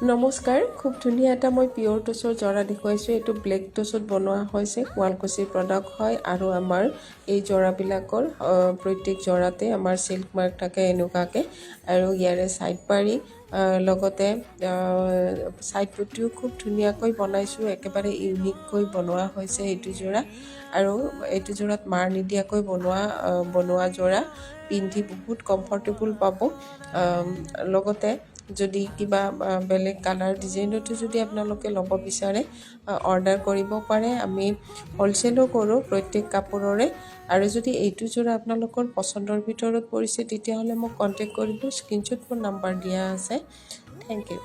নমস্কাৰ, খুব ধুনীয়া এটা মই পিয়ৰ টচৰ জৰা দেখুৱাইছোঁ। এইটো ব্লেক টচত বনোৱা হৈছে, শুৱালকুছিৰ প্ৰডাক্ট হয় আৰু আমাৰ এই জৰাবিলাকৰ প্ৰত্যেক জৰাতে আমাৰ চিল্ক মাৰ্ক থাকে এনেকুৱাকৈ। আৰু ইয়াৰে ছাইড পাৰি লগতে ছাইড পটিও খুব ধুনীয়াকৈ বনাইছোঁ, একেবাৰে ইউনিককৈ বনোৱা হৈছে এইটো জৰা। আৰু এইটো জৰাত মাৰ নিদিয়াকৈ বনোৱা জৰা, পিন্ধি বহুত কমফৰ্টেবল পাব। লগতে যদি কিবা বেলেগ কালাৰ ডিজাইনতো যদি আপোনালোকে ল'ব বিচাৰে অৰ্ডাৰ কৰিব পাৰে। আমি হ'লচেলো কৰোঁ প্ৰত্যেক কাপোৰৰে। আৰু যদি এইটো জোৰা আপোনালোকৰ পচন্দৰ ভিতৰত পৰিছে তেতিয়াহ'লে মোক কণ্টেক্ট কৰিব। স্ক্ৰীনশ্বট মোৰ নাম্বাৰ দিয়া আছে। Thank U.